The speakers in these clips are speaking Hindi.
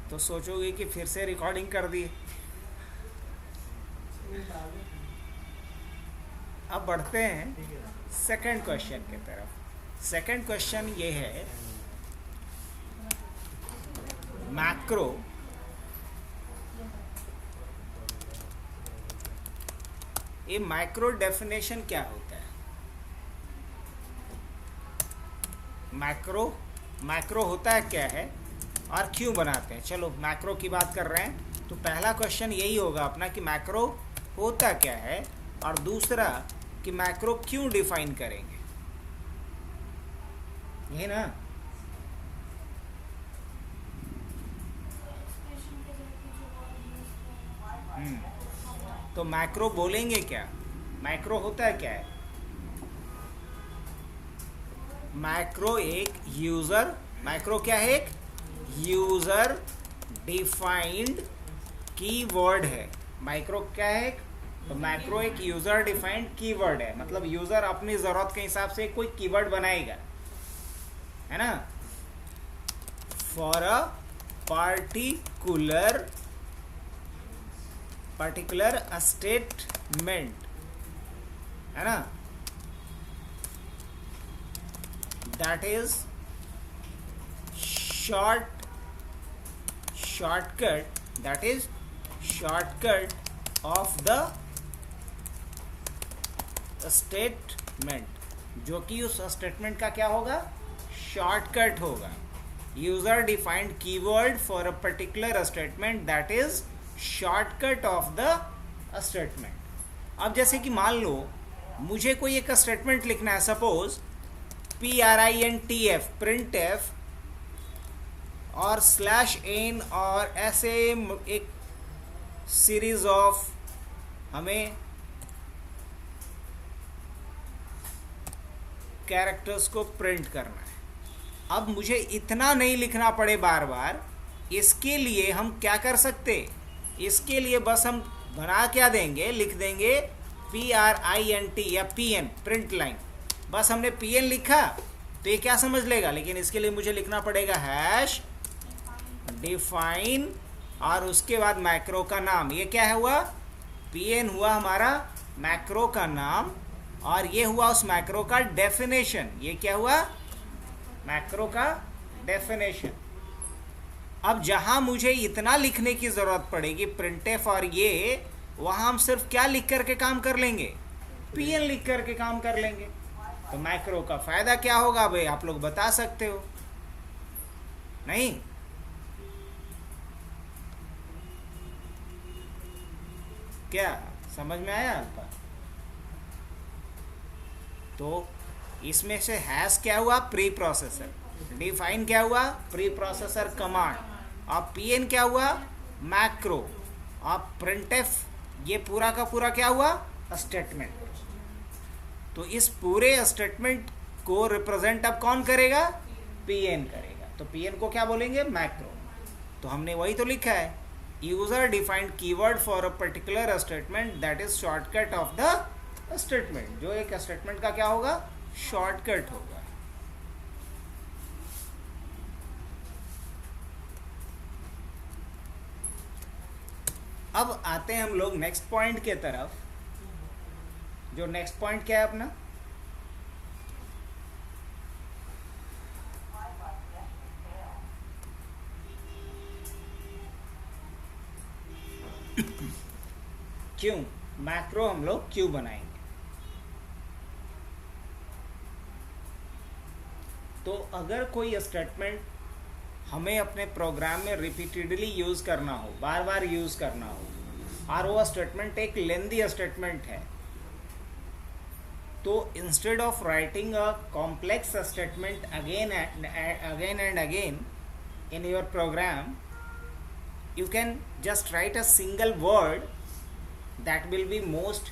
तो सोचोगे कि फिर से रिकॉर्डिंग कर दी। अब बढ़ते हैं सेकंड क्वेश्चन की तरफ। सेकंड क्वेश्चन ये है, मैक्रो ये मैक्रो डेफिनेशन क्या होता है? मैक्रो मैक्रो होता है क्या है और क्यों बनाते हैं? चलो मैक्रो की बात कर रहे हैं तो पहला क्वेश्चन यही होगा अपना कि मैक्रो होता क्या है, और दूसरा कि मैक्रो क्यों डिफाइन करेंगे, ये ना। तो मैक्रो बोलेंगे क्या? मैक्रो होता है क्या है? मैक्रो क्या है? एक यूजर डिफाइंड कीवर्ड है। मैक्रो क्या है? तो मैक्रो एक यूजर डिफाइंड कीवर्ड है, मतलब यूजर अपनी जरूरत के हिसाब से कोई कीवर्ड बनाएगा, है ना, फॉर अ पर्टिकुलर स्टेटमेंट, है ना, that is shortcut of the statement, जो कि उस स्टेटमेंट का क्या होगा? शॉर्टकट होगा। User defined keyword for a particular statement that is shortcut of the statement. अब जैसे कि मान लो मुझे कोई एक स्टेटमेंट लिखना है, सपोज PRINTF प्रिंट एफ और /n और ऐसे एक सीरीज ऑफ हमें कैरेक्टर्स को प्रिंट करना है। अब मुझे इतना नहीं लिखना पड़े बार बार, इसके लिए हम क्या कर सकते? इसके लिए बस हम बना क्या देंगे, लिख देंगे PRINT या PN प्रिंट लाइन। बस हमने PN लिखा तो ये क्या समझ लेगा, लेकिन इसके लिए मुझे लिखना पड़ेगा हैश डिफाइन और उसके बाद मैक्रो का नाम। ये क्या हुआ? PN हुआ हमारा मैक्रो का नाम, और ये हुआ उस मैक्रो का डेफिनेशन। ये क्या हुआ? मैक्रो का डेफिनेशन। अब जहां मुझे इतना लिखने की जरूरत पड़ेगी प्रिंटफ और ये, वहां हम सिर्फ क्या लिख करके काम कर लेंगे? PN लिख करके काम कर लेंगे। तो मैक्रो का फायदा क्या होगा भाई, आप लोग बता सकते हो? नहीं? क्या समझ में आया आपका? तो इसमें से हैश क्या हुआ? Pre processor. डिफाइन क्या हुआ? Pre processor command. और PN क्या हुआ? मैक्रो। और प्रिंटफ ये पूरा का पूरा क्या हुआ? स्टेटमेंट। तो इस पूरे स्टेटमेंट को रिप्रेजेंट अब कौन करेगा? PN करेगा। तो PN को क्या बोलेंगे? मैक्रो। तो हमने वही तो लिखा है, user defined keyword for a particular statement that is shortcut of the statement. जो एक स्टेटमेंट का क्या होगा? शॉर्टकट होगा। अब आते हैं हम लोग नेक्स्ट पॉइंट के तरफ। जो नेक्स्ट पॉइंट क्या है अपना? क्यों मैक्रो हम लोग क्यों बनाएंगे? तो अगर कोई स्टेटमेंट हमें अपने प्रोग्राम में रिपीटेडली यूज करना हो, बार बार यूज करना हो, और वो स्टेटमेंट एक लेंदी स्टेटमेंट है, तो instead of writing a complex statement again and again in your program, you can just write a single word that will be most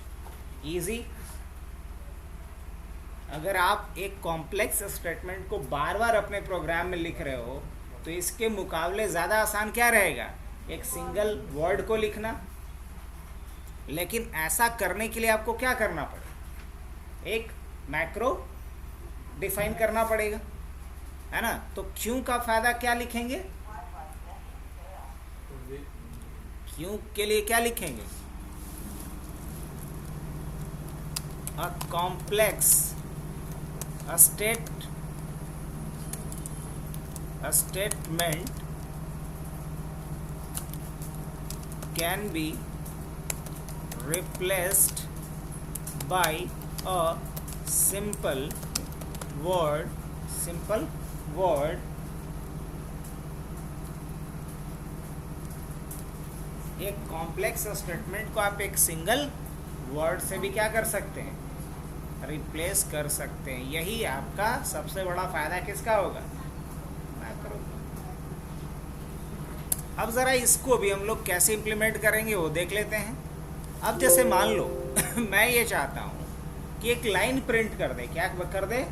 easy. अगर आप एक कॉम्प्लेक्स स्टेटमेंट को बार बार अपने प्रोग्राम में लिख रहे हो तो इसके मुकाबले ज़्यादा आसान क्या रहेगा? एक सिंगल वर्ड को लिखना। लेकिन ऐसा करने के लिए आपको क्या करना पड़ेगा? एक मैक्रो डिफाइन करना पड़ेगा, है ना। तो क्यों का फायदा क्या लिखेंगे? क्यू के लिए क्या लिखेंगे? A complex statement can be replaced by a simple word एक कॉम्प्लेक्स स्टेटमेंट को आप एक सिंगल वर्ड से भी क्या कर सकते हैं? रिप्लेस कर सकते हैं। यही आपका सबसे बड़ा फायदा किसका होगा? मैक्रो। अब ज़रा इसको भी हम लोग कैसे इम्प्लीमेंट करेंगे वो देख लेते हैं। अब जैसे मान लो मैं ये चाहता हूँ कि एक लाइन प्रिंट कर दे। क्या कर दे?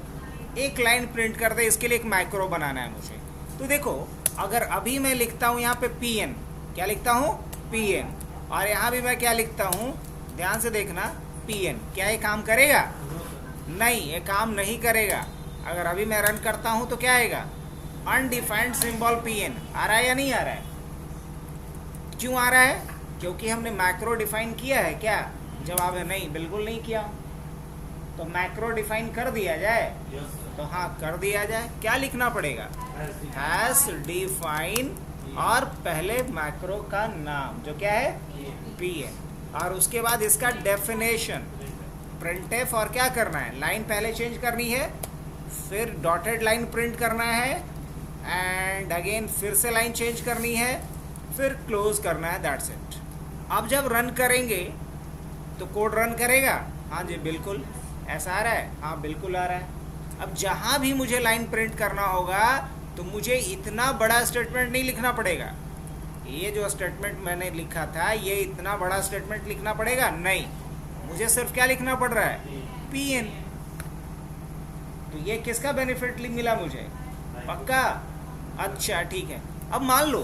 एक लाइन प्रिंट कर दे। इसके लिए एक मैक्रो बनाना है मुझे। तो देखो, अगर अभी मैं लिखता हूँ यहाँ पे pn, क्या लिखता हूँ? pn, और यहाँ भी मैं क्या लिखता हूँ? ध्यान से देखना, pn। क्या ये काम करेगा? नहीं, ये काम नहीं करेगा। अगर अभी मैं रन करता हूँ तो क्या आएगा? अनडिफाइंड सिंबल pn आ रहा है या नहीं आ रहा है? क्यों आ रहा है? क्योंकि हमने मैक्रो डिफाइन किया है। क्या जवाब है? नहीं, बिल्कुल नहीं किया। तो मैक्रो डिफाइन कर दिया जाए? तो हाँ, कर दिया जाए। क्या लिखना पड़ेगा? हैश डिफाइन और पहले मैक्रो का नाम जो क्या है? pn, और उसके बाद इसका डेफिनेशन printf, और क्या करना है? लाइन पहले चेंज करनी है, फिर डॉटेड लाइन प्रिंट करना है, एंड अगेन फिर से लाइन चेंज करनी है, फिर क्लोज करना है। That's it. अब जब रन करेंगे तो कोड रन करेगा। हाँ जी, बिल्कुल। ऐसा आ रहा है? हाँ, बिल्कुल आ रहा है। अब जहाँ भी मुझे लाइन प्रिंट करना होगा तो मुझे इतना बड़ा स्टेटमेंट नहीं लिखना पड़ेगा। ये जो स्टेटमेंट मैंने लिखा था, ये इतना बड़ा स्टेटमेंट लिखना पड़ेगा? नहीं, मुझे सिर्फ क्या लिखना पड़ रहा है? pn। तो ये किसका बेनिफिट मिला मुझे? पक्का? अच्छा, ठीक है। अब मान लो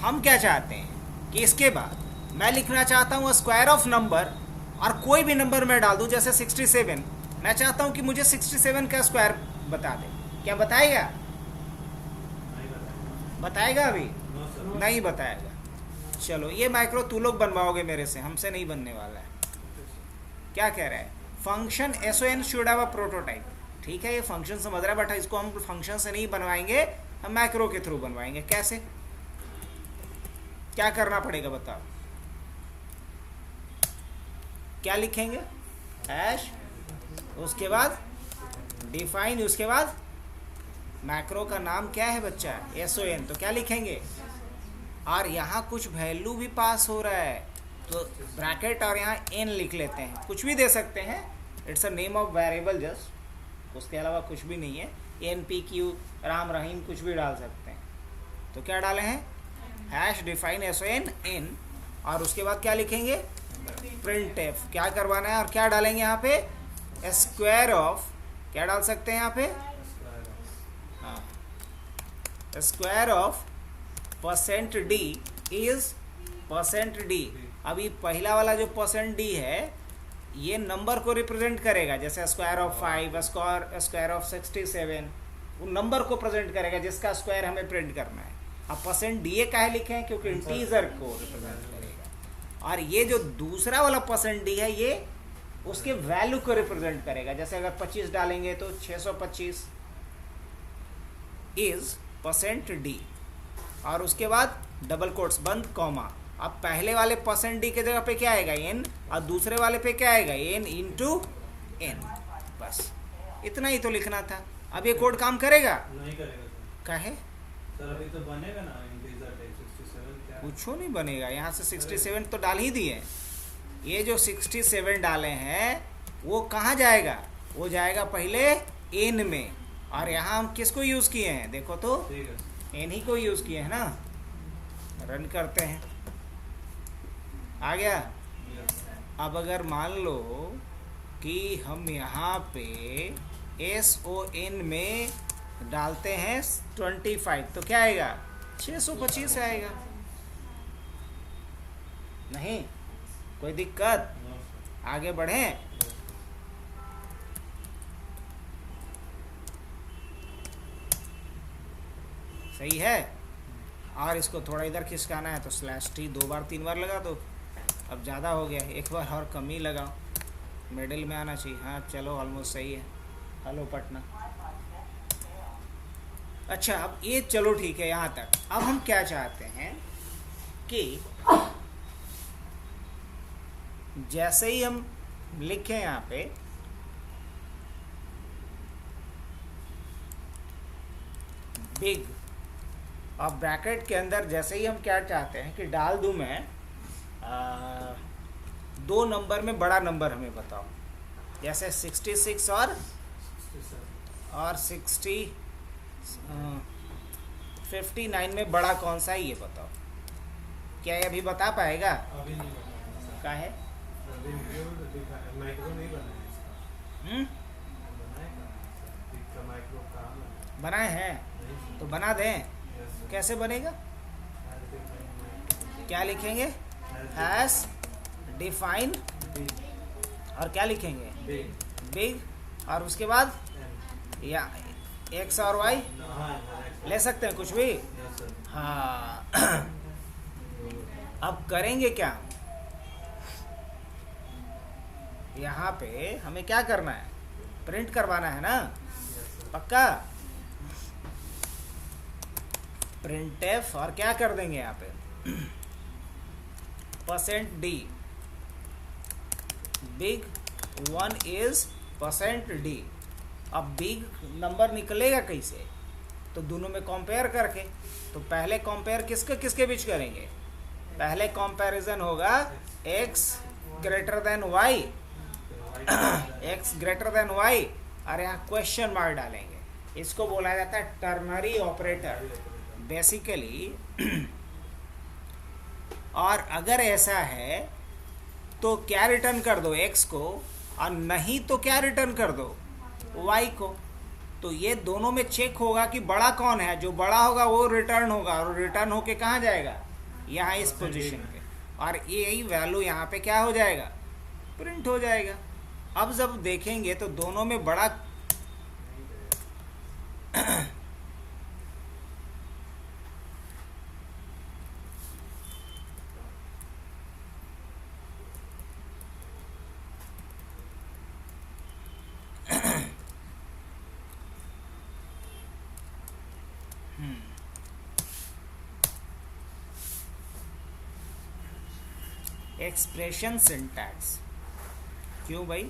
हम क्या चाहते हैं कि इसके बाद मैं लिखना चाहता हूँ स्क्वायर ऑफ नंबर, और कोई भी नंबर मैं डाल दूँ, जैसे 67। मैं चाहता हूँ कि मुझे 67 का स्क्वायर बता दे। क्या बताएगा? बताएगा? अभी नहीं बताएगा। चलो, ये माइक्रो तू लोग बनवाओगे मेरे से, हमसे नहीं बनने वाला है। क्या कह रहा है? Function SON should have a prototype. ठीक है, ये फंक्शन समझ रहा है, बट इसको हम फंक्शन से नहीं बनवाएंगे, हम मैक्रो के थ्रू बनवाएंगे। कैसे? क्या करना पड़ेगा बताओ? क्या लिखेंगे? हैश, उसके बाद डिफाइन, उसके बाद मैक्रो का नाम क्या है बच्चा? SON। तो क्या लिखेंगे? और यहाँ कुछ वैल्यू भी पास हो रहा है, तो ब्रैकेट और यहाँ n लिख लेते हैं। कुछ भी दे सकते हैं, it's a name of variable just, उसके अलावा कुछ भी नहीं है। NPQ, राम रहीम, कुछ भी डाल सकते हैं। तो क्या डाले हैं? हैश डिफाइन SON n, और उसके बाद क्या लिखेंगे? printf। क्या करवाना है और क्या डालेंगे यहाँ पे? स्क्वायर ऑफ, क्या डाल सकते हैं यहाँ पे? हाँ, square of %d is %d। अभी पहला वाला जो %d है, ये नंबर को रिप्रेजेंट करेगा, जैसे स्क्वायर ऑफ 5, स्क्वायर ऑफ 67, वो नंबर को प्रेजेंट करेगा जिसका स्क्वायर हमें प्रिंट करना है। अब %da काहे लिखे हैं? क्योंकि इंटीजर को रिप्रेजेंट करेगा। और ये जो दूसरा वाला %d है, ये उसके वैल्यू को रिप्रेजेंट करेगा। जैसे अगर 25 डालेंगे तो 625 इज %d, और उसके बाद डबल कोट्स बंद, कॉमा। अब पहले वाले %d के जगह पे क्या आएगा? n, और दूसरे वाले पे क्या आएगा? n into n। बस इतना ही तो लिखना था। अब ये कोड काम करेगा? नहीं करेगा। काहे? सर अभी तो बनेगा ना इंटीजर टाइप 67। क्या कुछ नहीं बनेगा। यहाँ से 67 तो डाल ही दिए। ये जो 67 डाले हैं वो कहाँ जाएगा? वो जाएगा पहले n में, और यहाँ हम किसको यूज़ किए हैं? देखो तो, ठीक है, n ही को यूज़ किए हैं ना। रन करते हैं, आ गया। अब अगर मान लो कि हम यहाँ पे SON में डालते हैं 25, तो क्या आएगा? 625 आएगा। नहीं कोई दिक्कत? आगे बढ़ें? सही है। और इसको थोड़ा इधर खिसकाना है तो स्लैश टी 2 बार 3 बार लगा दो। अब ज़्यादा हो गया, एक बार और कम ही लगाओ, मिडिल में आना चाहिए। हाँ चलो ऑलमोस्ट सही है। हेलो पटना। अच्छा अब ये चलो ठीक है यहाँ तक। अब हम क्या चाहते हैं कि जैसे ही हम लिखें यहाँ पे बिग, और ब्रैकेट के अंदर जैसे ही हम क्या चाहते हैं कि डाल दूं मैं 2 नंबर में बड़ा नंबर हमें बताओ, जैसे 66 और 59 में बड़ा कौन सा है ये बताओ। क्या ये अभी बता पाएगा? अभी नहीं बनाया। क्या है? अभी माइक्रो नहीं बनाया इसका। बनाया माइक्रो काम है। बनाए हैं तो बना दें। कैसे बनेगा? क्या लिखेंगे? हैश डिफाइन और क्या लिखेंगे? बिग और उसके बाद या एक्स और वाई ले सकते हैं कुछ भी। हाँ अब करेंगे क्या? यहाँ पे हमें क्या करना है? प्रिंट करवाना है ना, पक्का। प्रिंट एफ और क्या कर देंगे यहाँ पे %d बिग 1 इज %d। अब बिग नंबर निकलेगा कैसे? तो दोनों में कंपेयर करके। तो पहले कंपेयर किसके बीच करेंगे? पहले कंपैरिजन होगा x greater than y, x greater than y, और यहाँ क्वेश्चन मार्क डालेंगे। इसको बोला जाता है टर्नरी ऑपरेटर बेसिकली। और अगर ऐसा है तो क्या रिटर्न कर दो? x को, और नहीं तो क्या रिटर्न कर दो? y को। तो ये दोनों में चेक होगा कि बड़ा कौन है। जो बड़ा होगा वो रिटर्न होगा, और रिटर्न होके कहाँ जाएगा? यहाँ इस पोजीशन पे, और यही वैल्यू यहाँ पे क्या हो जाएगा? प्रिंट हो जाएगा। अब जब देखेंगे तो दोनों में बड़ा एक्सप्रेशन सिंटैक्स। क्यों भाई?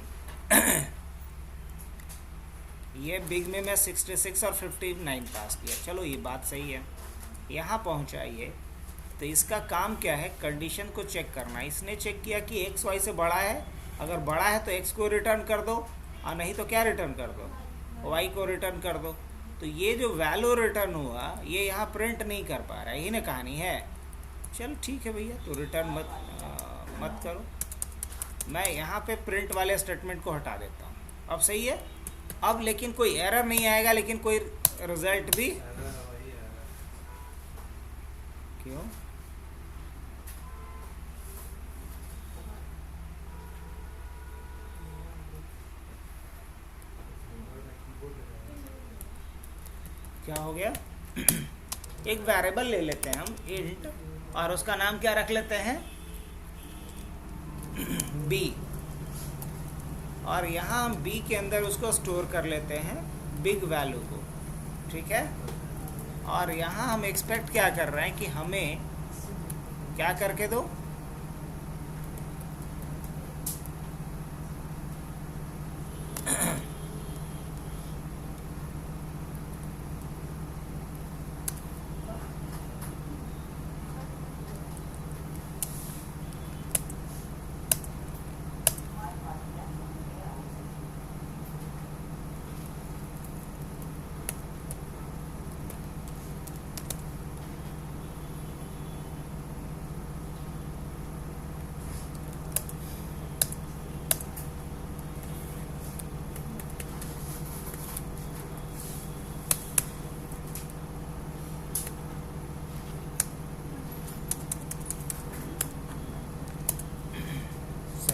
ये बिग में मैं 66 और 59 पास किया, चलो ये बात सही है। यहाँ पहुँचाइए तो इसका काम क्या है? कंडीशन को चेक करना। इसने चेक किया कि एक्स वाई से बड़ा है, अगर बड़ा है तो एक्स को रिटर्न कर दो, और नहीं तो क्या रिटर्न कर दो? वाई को रिटर्न कर दो। तो ये जो वैल्यू रिटर्न हुआ ये यहाँ प्रिंट नहीं कर पा रहा है, यही ना कहानी है। चल ठीक है भैया, तो रिटर्न मत करो। मैं यहाँ पे प्रिंट वाले स्टेटमेंट को हटा देता हूँ। अब सही है। अब लेकिन कोई एरर नहीं आएगा, लेकिन कोई रिजल्ट भी। क्यों? क्या हो गया? एक वेरिएबल ले लेते हैं हम इंट, और उसका नाम क्या रख लेते हैं? b। और यहाँ हम b के अंदर उसको स्टोर कर लेते हैं बिग वैल्यू को, ठीक है। और यहाँ हम एक्सपेक्ट क्या कर रहे हैं कि हमें क्या करके दो?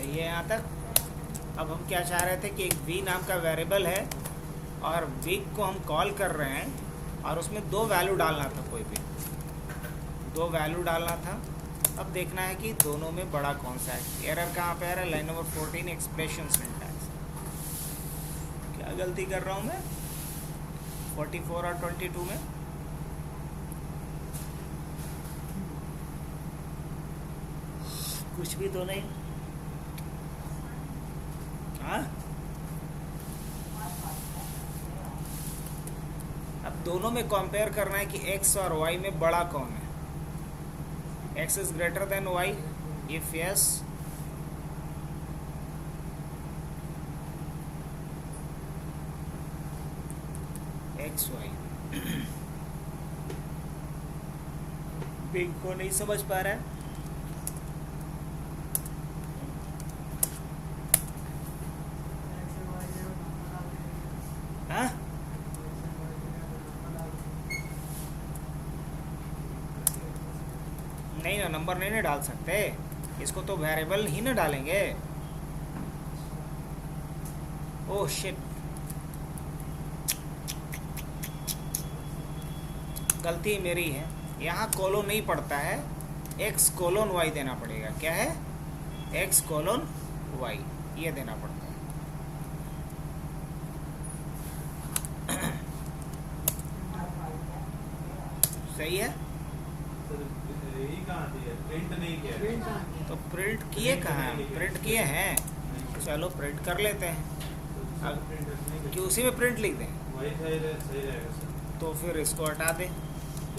ये यहाँ तक। अब हम क्या चाह रहे थे कि एक v नाम का वेरिएबल है, और बिग को हम कॉल कर रहे हैं, और उसमें 2 वैल्यू डालना था कोई भी। दो वैल्यू डालना था। अब देखना है कि दोनों में बड़ा कौन सा है। एरर कहाँ पे आ रहा है? Line number 14 expression syntax. क्या गलती कर रहा हूँ मैं 44 और 22 में? कुछ भी तो नहीं। हाँ, अब दोनों में कंपेयर करना है कि x और y में बड़ा कौन है। x is greater than y, if yes x y. Big को नहीं समझ पा रहा है। हाँ, नहीं ना, नंबर नहीं ना डाल सकते इसको, तो वेरिएबल ही ना डालेंगे। ओह शिट, गलती मेरी है। यहाँ कोलोन नहीं पड़ता है, x कोलोन y देना पड़ेगा। क्या है? x कोलोन y, ये देना पड़ता है। सही है। यही कहाँ दिया? प्रिंट नहीं किया। तो प्रिंट किए कहाँ हैं? प्रिंट किए हैं, चलो प्रिंट कर लेते हैं। कि उसी में प्रिंट लिख दें? वही सही रहेगा सर। तो फिर इसको हटा दें।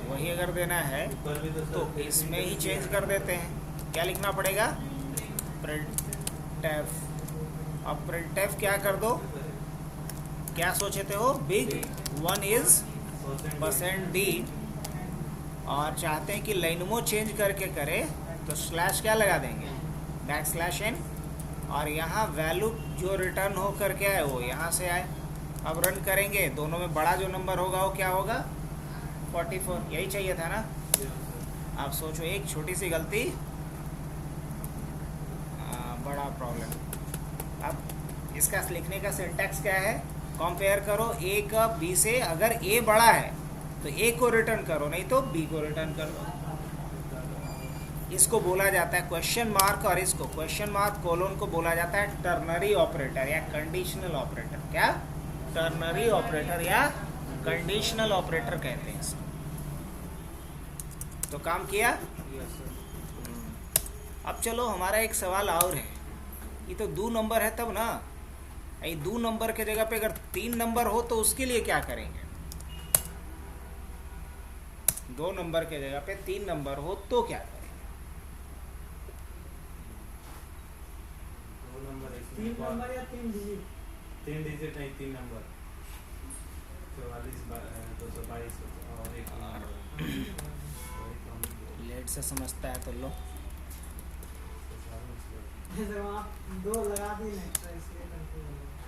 वही अगर देना है ऊपर भी तो इसमें ही चेंज कर देते हैं। क्या लिखना पड़ेगा? printf। अब printf क्या कर दो? क्या सोचे थे हो? बिग 1 इज %d, और चाहते हैं कि लाइनमो चेंज करके करे तो स्लैश क्या लगा देंगे? \n, और यहाँ वैल्यू जो रिटर्न हो करके आए वो यहाँ से आए। अब रन करेंगे, दोनों में बड़ा जो नंबर होगा वो क्या होगा? 44। यही चाहिए था ना? आप सोचो, एक छोटी सी गलती, बड़ा प्रॉब्लम। अब इसका लिखने का सिंटैक्स क्या है? कंपेयर करो a का b से। अगर a बड़ा है तो a को रिटर्न करो, नहीं तो b को रिटर्न करो। इसको बोला जाता है क्वेश्चन मार्क, और इसको क्वेश्चन मार्क कोलोन को बोला जाता है टर्नरी ऑपरेटर या कंडीशनल ऑपरेटर। क्या? टर्नरी ऑपरेटर या कंडीशनल ऑपरेटर कहते हैं इसको। तो काम किया। अब चलो, हमारा एक सवाल और है। ये तो 2 नंबर है तब ना। ये 2 नंबर के जगह पे अगर 3 नंबर हो तो उसके लिए क्या करेंगे? 2 नंबर के जगह पे 3 नंबर हो तो क्या करेंगे? 2 नंबर 3 नंबर या 3 डिजिट? 3 डिजिट नहीं, 3 नंबर 44 222 और एक नंबर। लेट से समझता है तो लो। जब आप 2 लगा दी ना तो इसलिए कंफ्यूज हो गया।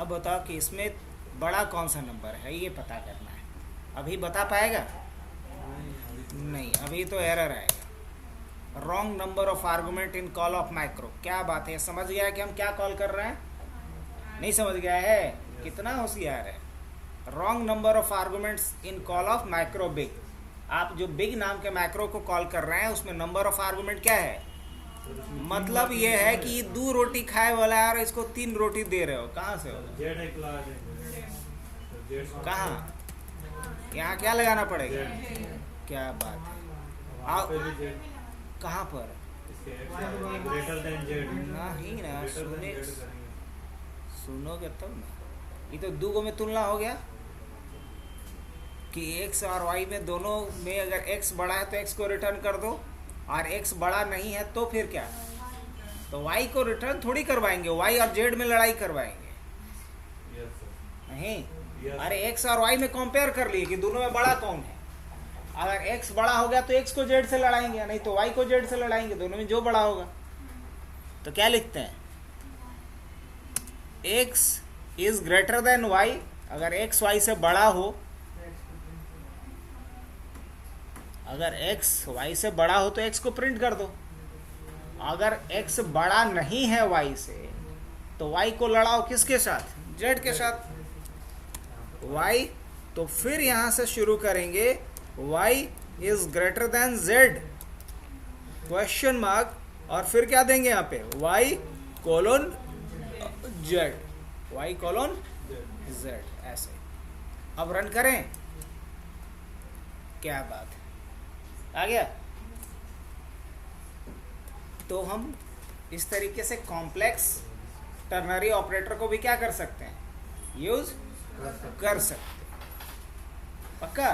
अब बताओ कि इसमें बड़ा कौन सा नंबर है, ये पता करना है। अभी बता पाएगा? नहीं, अभी तो एरर आएगा। Wrong number of argument in call of micro. क्या बात है, समझ गया है कि हम क्या कॉल कर रहे हैं? नहीं समझ गया है? कितना होशियार है। Wrong number of arguments in call of micro big. आप जो बिग नाम के मैक्रो को कॉल कर रहे हैं उसमें नंबर ऑफ आर्गुमेंट क्या है? मतलब ये है कि 2 रोटी खाए वाला है और इसको 3 रोटी दे रहे हो। कहाँ से हो? कहाँ? यहाँ क्या लगाना पड़ेगा? क्या बात है। आओ, कहाँ पर? नहीं ना, सुनोगे तब ना। ये तो 2 में तुलना हो गया कि x और y में दोनों में अगर x बड़ा है तो x को रिटर्न कर दो, और x बड़ा नहीं है तो फिर क्या? तो y को रिटर्न थोड़ी करवाएंगे, y और z में लड़ाई करवाएंगे। नहीं, अरे x और y में कंपेयर कर लिए कि दोनों में बड़ा कौन है। अगर x बड़ा हो गया तो x को z से लड़ाएंगे, नहीं तो y को z से लड़ाएंगे, दोनों में जो बड़ा होगा। तो क्या लिखते हैं? x is greater than y। अगर x y से बड़ा हो, अगर x y से बड़ा हो तो x को प्रिंट कर दो। अगर x बड़ा नहीं है y से तो y को लड़ाओ किसके साथ? z के साथ। y, तो फिर यहां से शुरू करेंगे y is greater than z question mark, और फिर क्या देंगे यहाँ पे y colon z, y colon z, ऐसे। अब रन करें, क्या बात है, आ गया। तो हम इस तरीके से कॉम्प्लेक्स टर्नरी ऑपरेटर को भी क्या कर सकते हैं, यूज कर सकते हैं। पक्का?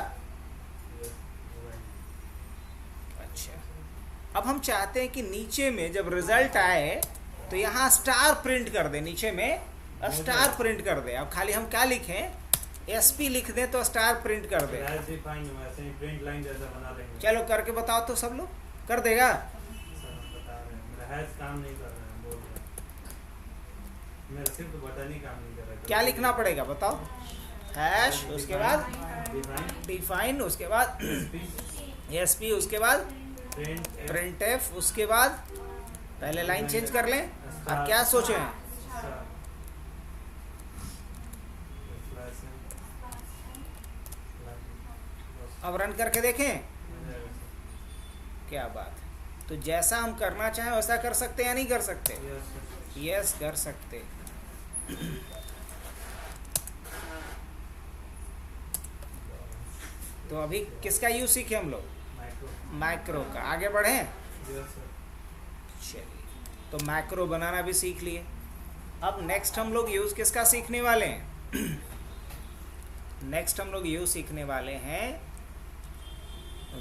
अच्छा, अब हम चाहते हैं कि नीचे में जब रिजल्ट आए तो यहाँ स्टार प्रिंट कर दे, नीचे में स्टार प्रिंट कर दे। अब खाली हम क्या लिखें, SP लिख दें तो स्टार प्रिंट कर दे। प्रिंट लाइन जैसा बना लेंगे। चलो करके बताओ तो, सब लोग कर देगा? काम नहीं कर रहा है, बोल रहा है। मेरा सिर्फ बटन ही काम नहीं कर रहा है। क्या लिखना पड़ेगा बताओ? हैश, उसके बाद डिफाइन, उसके बाद SP, उसके बाद printf, उसके बाद पहले लाइन चेंज कर लें। अब क्या सोचे हैं? अब रन करके देखें, क्या बात है। तो जैसा हम करना चाहें वैसा कर सकते हैं या नहीं कर सकते? यस, कर सकते। तो अभी किसका यूज सीखे हम लोग? मैक्रो का। आगे बढ़े? चलिए, तो मैक्रो बनाना भी सीख लिए। अब नेक्स्ट हम लोग यूज किसका सीखने वाले हैं? नेक्स्ट हम लोग यूज सीखने वाले हैं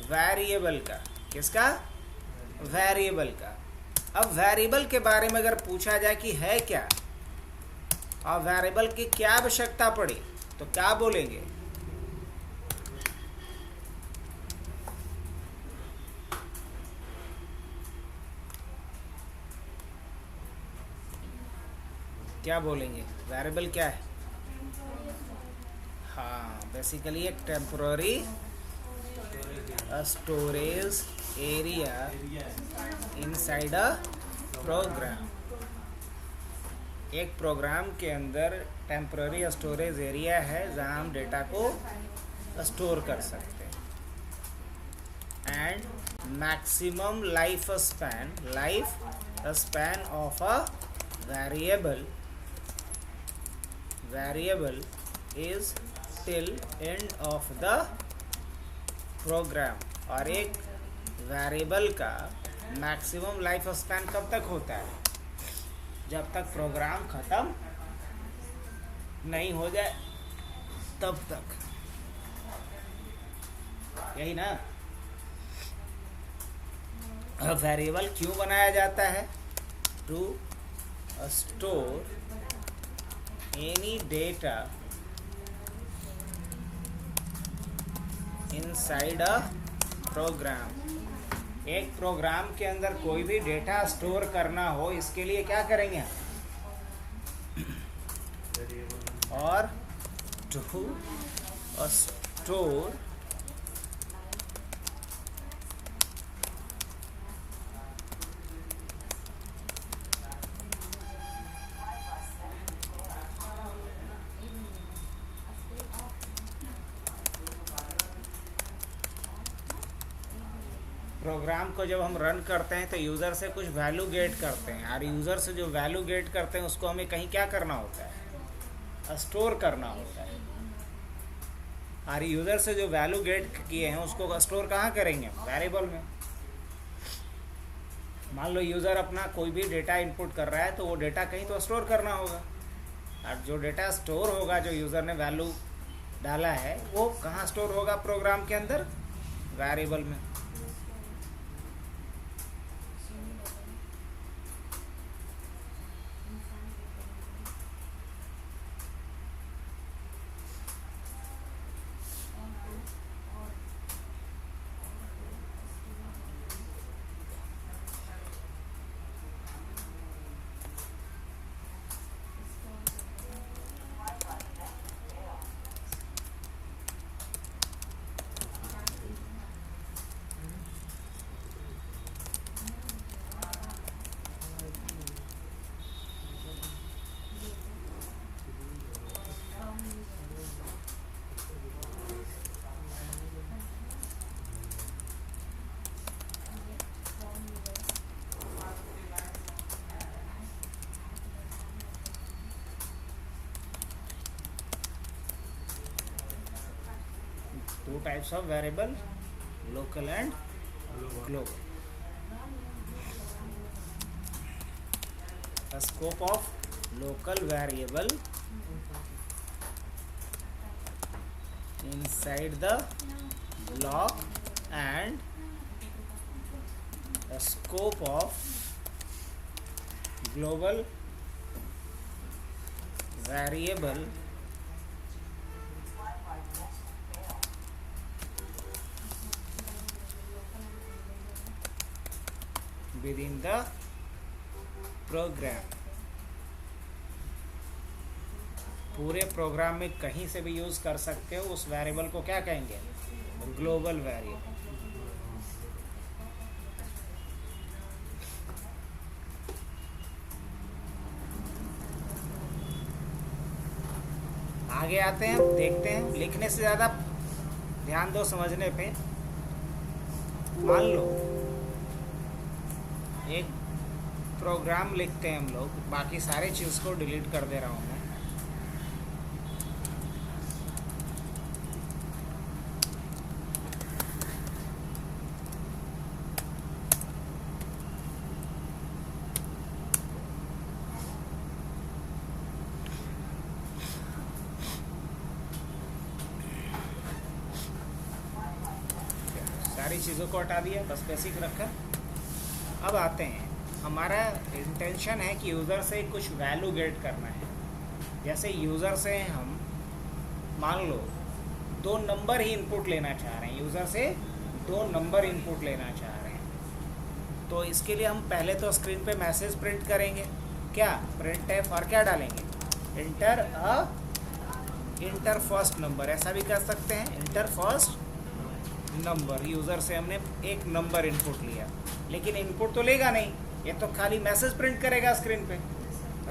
वेरिएबल का। किसका? वेरिएबल का। अब वेरिएबल के बारे में अगर पूछा जाए कि है क्या और वेरिएबल की क्या आवश्यकता पड़ी, तो क्या बोलेंगे? क्या बोलेंगे? वेरिएबल क्या है? हाँ, बेसिकली एक temporary storage area inside a program. एक प्रोग्राम के अंदर टेम्पोररी स्टोरेज एरिया है जहाँ हम डेटा को स्टोर कर सकते हैं। And maximum life span of a variable is till end of the program। और एक वेरिएबल का मैक्सिमम लाइफ स्पैन कब तक होता है? जब तक प्रोग्राम खत्म नहीं हो जाए तब तक। यही ना? वेरिएबल क्यों बनाया जाता है? To store any data inside a program। एक प्रोग्राम के अंदर कोई भी डेटा स्टोर करना हो, इसके लिए क्या करेंगे? और टू स्टोर प्रोग्राम को जब हम रन करते हैं तो यूज़र से कुछ वैल्यू गेट करते हैं, और यूज़र से जो वैल्यू गेट करते हैं उसको हमें कहीं क्या करना होता है? स्टोर करना होता है। और यूज़र से जो वैल्यू गेट किए हैं उसको स्टोर कहाँ करेंगे? वेरिएबल में। मान लो यूज़र अपना कोई भी डेटा इनपुट कर रहा है तो वो डेटा कहीं तो स्टोर करना होगा, और जो डेटा स्टोर होगा, जो यूज़र ने वैल्यू डाला है, वो कहाँ स्टोर होगा? प्रोग्राम के अंदर, वेरिएबल में। Two types of variable, local and global. The scope of local variable inside the block and the scope of global variable within the program. पूरे प्रोग्राम में कहीं से भी यूज कर सकते हो उस वेरिएबल को क्या कहेंगे? Global variable. आगे आते हैं, देखते हैं. लिखने से ज़्यादा ध्यान दो समझने पे. मान लो एक प्रोग्राम लिखते हैं हम लोग, बाकी सारे चीज़ को डिलीट कर दे रहा हूँ मैं. सारी चीज़ों को हटा दिया, बस बेसिक रखा. अब आते हैं, हमारा इंटेंशन है कि यूज़र से कुछ वैल्यू गेट करना है. जैसे यूज़र से हम मान लो 2 नंबर ही इनपुट लेना चाह रहे हैं. यूज़र से 2 नंबर इनपुट लेना चाह रहे हैं. तो इसके लिए हम पहले तो स्क्रीन पे मैसेज प्रिंट करेंगे. क्या? printf. और क्या डालेंगे? Inter first number. ऐसा भी कर सकते हैं, इंटर फर्स्ट नंबर. यूज़र से हमने एक नंबर इनपुट लिया, लेकिन इनपुट तो लेगा नहीं, ये तो खाली मैसेज प्रिंट करेगा स्क्रीन पे.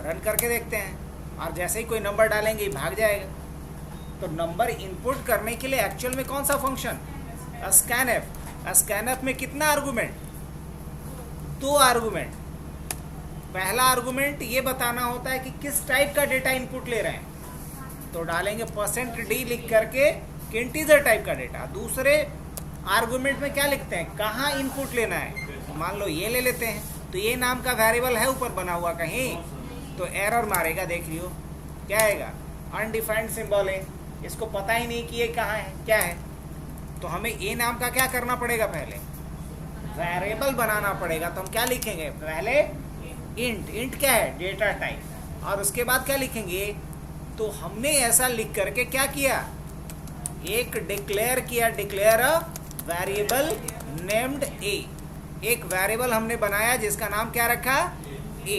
रन करके देखते हैं, और जैसे ही कोई नंबर डालेंगे ही भाग जाएगा. तो नंबर इनपुट करने के लिए एक्चुअल में कौन सा फंक्शन? स्कैनएफ. स्कैनएफ में कितना आर्गुमेंट? 2 आर्गुमेंट. पहला आर्गुमेंट ये बताना होता है कि किस टाइप का डेटा इनपुट ले रहे हैं, तो डालेंगे %d लिख करके कि इंटीजर टाइप का डेटा. दूसरे आर्गुमेंट में क्या लिखते हैं? कहाँ इनपुट लेना है. मान लो ये ले लेते हैं, तो ये नाम का वेरिएबल है ऊपर बना हुआ कहीं, तो एरर मारेगा. देख लियो क्या आएगा? अनडिफाइंड सिंबल है, इसको पता ही नहीं कि ये कहाँ है, क्या है. तो हमें ये नाम का क्या करना पड़ेगा? पहले वेरिएबल बनाना पड़ेगा. तो हम क्या लिखेंगे? पहले इंट. इंट क्या है? Data type. और उसके बाद क्या लिखेंगे? तो हमने ऐसा लिख करके क्या किया? एक डिक्लेयर किया, declare a variable named a. एक वेरिएबल हमने बनाया जिसका नाम क्या रखा? ए.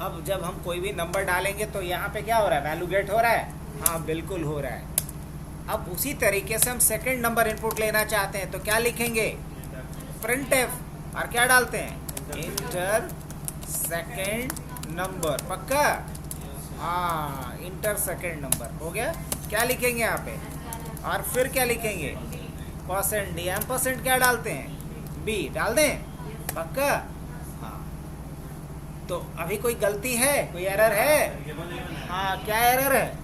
अब जब हम कोई भी नंबर डालेंगे तो यहाँ पे क्या हो रहा है? वैल्यू गेट हो रहा है. हाँ बिल्कुल हो रहा है. अब उसी तरीके से हम सेकंड नंबर इनपुट लेना चाहते हैं, तो क्या लिखेंगे? printf. और क्या डालते हैं? Inter second number. पक्का? हाँ, इंटर सेकंड नंबर हो गया. क्या लिखेंगे यहाँ पे? और फिर क्या लिखेंगे? %d. % क्या डालते हैं? b. डाल दें? पक्का? हाँ. तो अभी कोई गलती है? कोई एरर है? हाँ, क्या एरर है?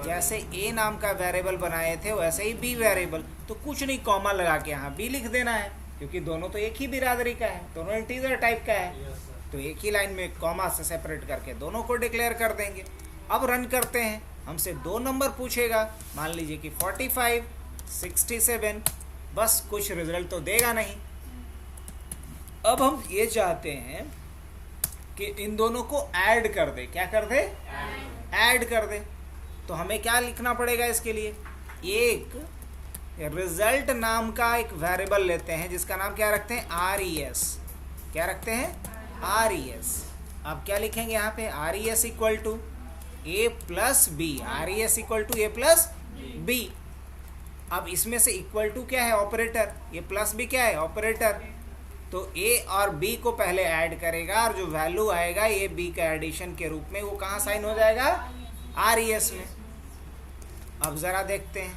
जैसे a नाम का वेरिएबल बनाए थे वैसे ही b वेरिएबल. तो कुछ नहीं, कॉमा लगा के यहाँ b लिख देना है, क्योंकि दोनों तो एक ही बिरादरी का है, दोनों इंटीजर टाइप का है. तो एक ही लाइन में कॉमा से सेपरेट करके दोनों को डिक्लेयर कर देंगे. अब रन करते हैं. हमसे 2 नंबर पूछेगा, मान लीजिए कि 45, 67. बस कुछ रिजल्ट तो देगा नहीं. अब हम ये चाहते हैं कि इन दोनों को ऐड कर दे. क्या कर दे? ऐड कर दे. तो हमें क्या लिखना पड़ेगा इसके लिए? एक रिजल्ट नाम का एक वेरिएबल लेते हैं जिसका नाम क्या रखते हैं? res. क्या रखते हैं? res. अब क्या लिखेंगे यहाँ पे? res equal to a plus b. res equal to a plus b. अब इसमें से इक्वल टू क्या है? ऑपरेटर. ये प्लस बी क्या है? ऑपरेटर. तो a और b को पहले ऐड करेगा, और जो वैल्यू आएगा ये b का एडिशन के रूप में, वो कहाँ साइन हो जाएगा? res में. अब ज़रा देखते हैं.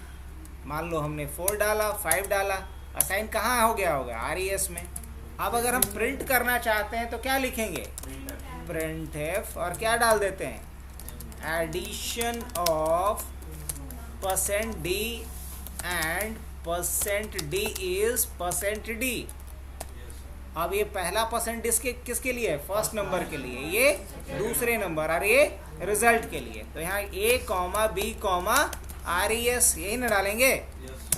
मान लो हमने 4 डाला, 5 डाला, असाइन कहाँ हो गया होगा? res में. अब अगर हम प्रिंट करना चाहते हैं तो क्या लिखेंगे, प्रिंट एफ, और क्या डाल देते हैं, addition of %d and %d is %d। अब ये पहला % किसके लिए है, फर्स्ट नंबर के लिए, ये दूसरे नंबर, और ये रिजल्ट के लिए। तो यहाँ A, B, RES यही ना डालेंगे।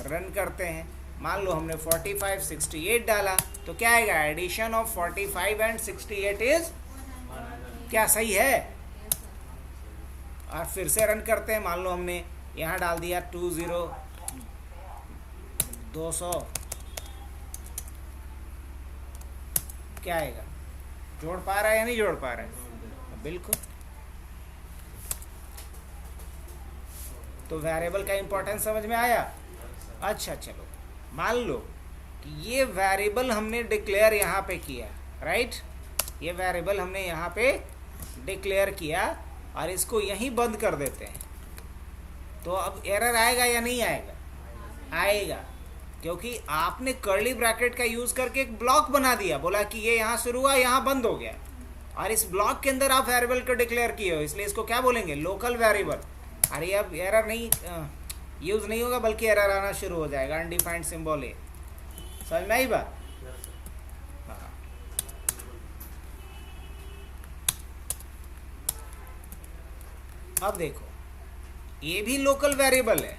रन करते हैं, मान लो हमने 45 68 डाला, तो क्या आएगा, एडिशन ऑफ 45 एंड 68 इज, क्या सही है। और फिर से रन करते हैं, मान लो हमने यहाँ डाल दिया 200, क्या आएगा, जोड़ पा रहा है या नहीं जोड़ पा रहा है, बिल्कुल। तो वेरिएबल का इंपॉर्टेंस समझ में आया। अच्छा चलो, मान लो कि ये वेरिएबल हमने डिक्लेयर यहाँ पे किया, राइट, ये वेरिएबल हमने यहाँ पे डिक्लेयर किया और इसको यहीं बंद कर देते हैं, तो अब एरर आएगा या नहीं आएगा, आएगा, क्योंकि आपने कर्ली ब्रैकेट का यूज करके एक ब्लॉक बना दिया, बोला कि ये यहाँ शुरू हुआ यहाँ बंद हो गया, और इस ब्लॉक के अंदर आप वेरिएबल को डिक्लेयर किए हो, इसलिए इसको क्या बोलेंगे, लोकल वेरिएबल। अरे अब एरर नहीं यूज नहीं होगा, बल्कि एरर आना शुरू हो जाएगा, अनडिफाइंड सिंबल है, समझ में आई बात। हाँ, अब देखो ये भी लोकल वेरिएबल है,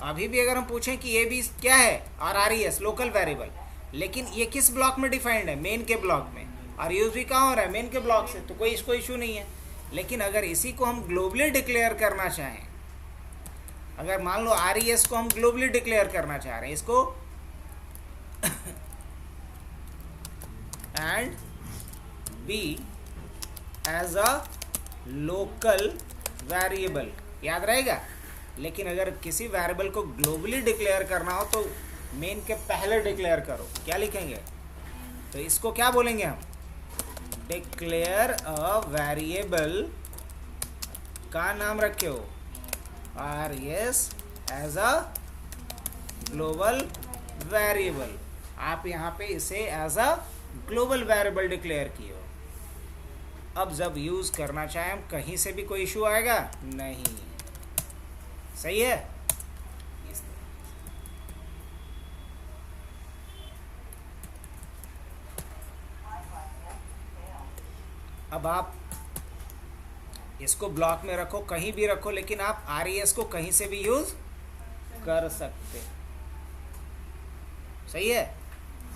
अभी भी अगर हम पूछें कि ये भी क्या है, RES लोकल वेरिएबल, लेकिन ये किस ब्लॉक में डिफाइंड है, मेन के ब्लॉक में, और यूज भी कहाँ हो रहा है, मेन के ब्लॉक से, तो कोई इसको इशू नहीं है। लेकिन अगर इसी को हम ग्लोबली डिक्लेयर करना चाहें, अगर मान लो RES को हम ग्लोबली डिक्लेयर करना चाह रहे हैं, इसको and be as a local variable, याद रहेगा। लेकिन अगर किसी वेरिएबल को ग्लोबली डिक्लेयर करना हो तो मेन के पहले डिक्लेयर करो, क्या लिखेंगे, तो इसको क्या बोलेंगे हम, डिक्लेयर अ वेरिएबल का नाम रखे हो RES as a global variable, आप यहाँ पे इसे as a global variable declare किए हो। अब जब यूज करना चाहे हम कहीं से भी कोई इशू आएगा नहीं, सही है। अब आप इसको ब्लॉक में रखो, कहीं भी रखो, लेकिन आप RES को कहीं से भी यूज कर सकते, सही है।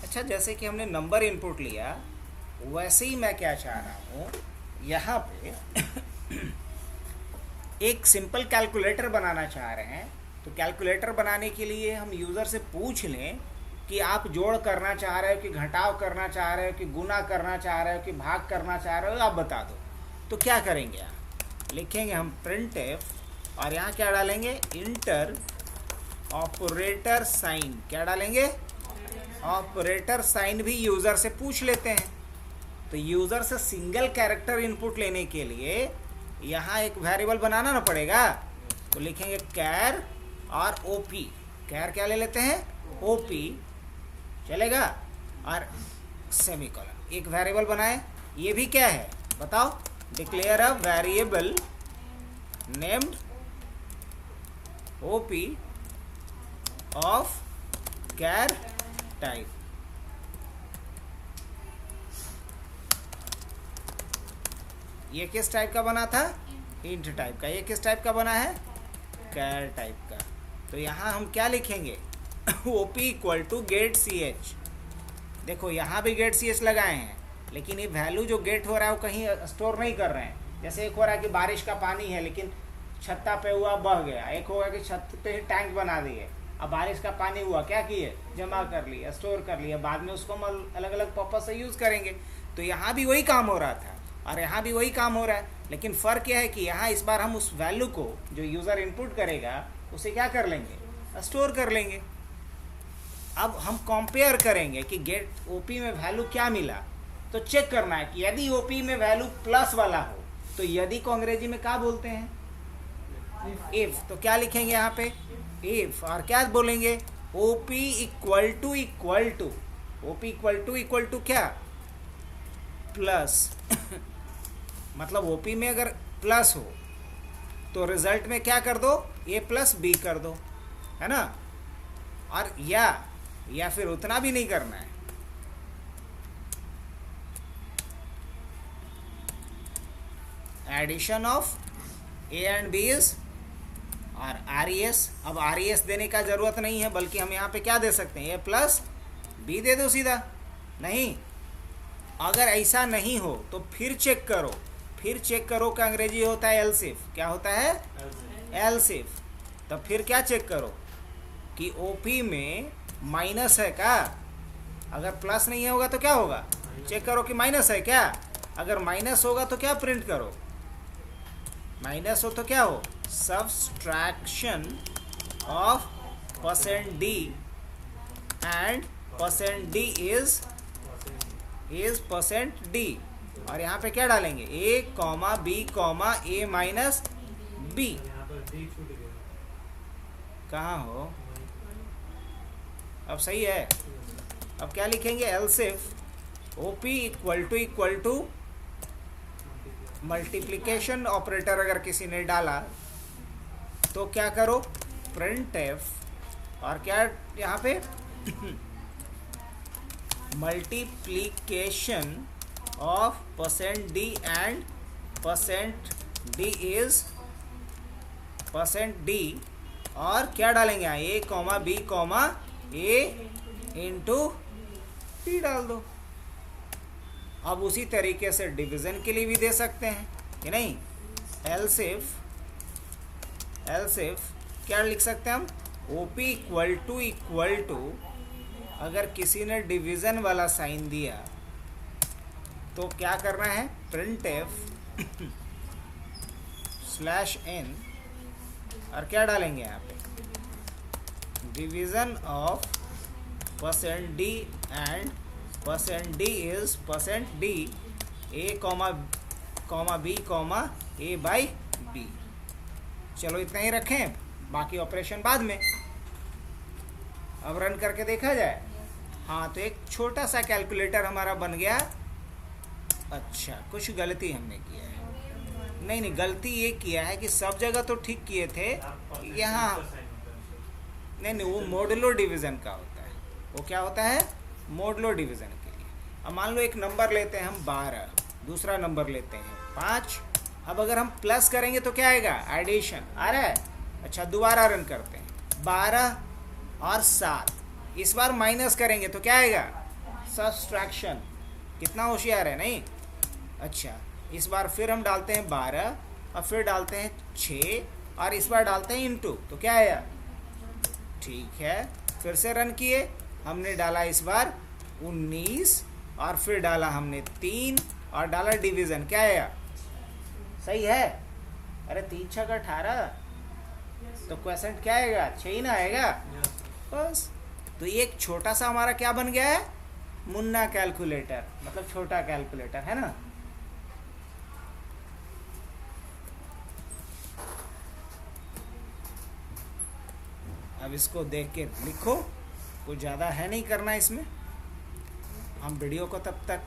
अच्छा, जैसे कि हमने नंबर इनपुट लिया, वैसे ही मैं क्या चाह रहा हूँ, यहाँ पे एक सिंपल कैलकुलेटर बनाना चाह रहे हैं। तो कैलकुलेटर बनाने के लिए हम यूज़र से पूछ लें कि आप जोड़ करना चाह रहे हो कि घटाव करना चाह रहे हो कि गुना करना चाह रहे हो कि भाग करना चाह रहे हो, आप बता दो। तो क्या करेंगे, आप लिखेंगे हम प्रिंट एफ, और यहाँ क्या डालेंगे, इंटर ऑपरेटर साइन, क्या डालेंगे, ऑपरेटर साइन भी यूज़र से पूछ लेते हैं। तो यूज़र से सिंगल कैरेक्टर इनपुट लेने के लिए यहाँ एक वेरिएबल बनाना ना पड़ेगा, तो लिखेंगे कैर और ओपी, कैर क्या ले लेते हैं, ओपी, चलेगा, और सेमीकोलन, एक वेरिएबल बनाए, ये भी क्या है बताओ, declare a variable named OP of char type. ये किस टाइप का बना था, इंट टाइप का, ये किस टाइप का बना है, कैर टाइप का। तो यहाँ हम क्या लिखेंगे, OP equal to get ch। देखो यहाँ भी गेट ch लगाए हैं, लेकिन ये वैल्यू जो गेट हो रहा है वो कहीं स्टोर नहीं कर रहे हैं। जैसे एक हो रहा है कि बारिश का पानी है लेकिन छत्ता पे हुआ बह गया, एक होगा कि छत पे ही टैंक बना दिए, अब बारिश का पानी हुआ, क्या किए, जमा कर लिया, स्टोर कर लिया, बाद में उसको हम अलग अलग पर्पज से यूज़ करेंगे। तो यहाँ भी वही काम हो रहा था और यहाँ भी वही काम हो रहा है, लेकिन फ़र्क यह है कि यहाँ इस बार हम उस वैल्यू को जो यूज़र इनपुट करेगा उसे क्या कर लेंगे, स्टोर कर लेंगे। अब हम कंपेयर करेंगे कि गेट ओपी में वैल्यू क्या मिला, तो चेक करना है कि यदि ओपी में वैल्यू प्लस वाला हो तो यदि को अंग्रेजी में क्या बोलते हैं, इफ। तो क्या लिखेंगे यहाँ पे, इफ, और क्या बोलेंगे, OP equal to OP equal to क्या, प्लस मतलब OP में अगर प्लस हो तो रिजल्ट में क्या कर दो, A प्लस B कर दो, है ना। और या फिर उतना भी नहीं करना है, addition of A and B is और RES। अब RES देने का ज़रूरत नहीं है, बल्कि हम यहाँ पे क्या दे सकते हैं, A प्लस B दे दो सीधा। नहीं, अगर ऐसा नहीं हो तो फिर चेक करो का अंग्रेजी होता है एल्सिफ। क्या होता है, एल्सिफ। तब फिर क्या चेक करो कि OP में माइनस है क्या। अगर प्लस नहीं होगा तो क्या होगा, चेक करो कि माइनस है क्या। अगर माइनस होगा तो क्या प्रिंट करो, माइनस हो तो क्या हो, subtraction of %d and %d is %d। और यहाँ पे क्या डालेंगे, A, B, A minus B। यहाँ पर डी छूट गया। कहाँ हो, अब सही है। अब क्या लिखेंगे, else if OP equal to multiplication operator अगर किसी ने डाला तो क्या करो, printf और क्या यहाँ पे multiplication of %d and %d is %d। और क्या डालेंगे यहाँ, A, B, A into D डाल दो। अब उसी तरीके से डिवीज़न के लिए भी दे सकते हैं कि नहीं, एल्सिफ क्या लिख सकते हैं हम, OP इक्वल टू अगर किसी ने डिवीज़न वाला साइन दिया तो क्या करना है, printf /n और क्या डालेंगे यहाँ पे, division of %d and %d is %d A, B, A by B। चलो इतना ही रखें, बाकी ऑपरेशन बाद में। अब रन करके देखा जाए। हाँ, तो एक छोटा सा कैलकुलेटर हमारा बन गया। अच्छा, कुछ गलती हमने किया है। नहीं, गलती ये किया है कि सब जगह तो ठीक किए थे, यहाँ नहीं, वो मॉडुलो डिवीज़न का होता है। वो क्या होता है, मॉडुलो डिवीज़न के लिए। अब मान लो एक नंबर लेते हैं हम 12, दूसरा नंबर लेते हैं 5। अब अगर हम प्लस करेंगे तो क्या आएगा, एडिशन आ रहा है। अच्छा, दोबारा रन करते हैं, 12 और 7। इस बार माइनस करेंगे तो क्या आएगा, सब्सट्रैक्शन। कितना होशियार है, नहीं। अच्छा, इस बार फिर हम डालते हैं 12 और फिर डालते हैं 6 और इस बार डालते हैं इंटू, तो क्या आया, ठीक है। फिर से रन किए, हमने डाला इस बार 19 और फिर डाला हमने 3 और डाला डिवीज़न, क्या आया, सही है। अरे 3 6 का 18, तो क्वेश्चन क्या आएगा, 6 ही ना आएगा बस। तो ये एक छोटा सा हमारा क्या बन गया है, मुन्ना कैलकुलेटर, मतलब छोटा कैलकुलेटर, है ना। अब इसको देख के लिखो, कुछ ज़्यादा है नहीं करना इसमें। हम वीडियो को तब तक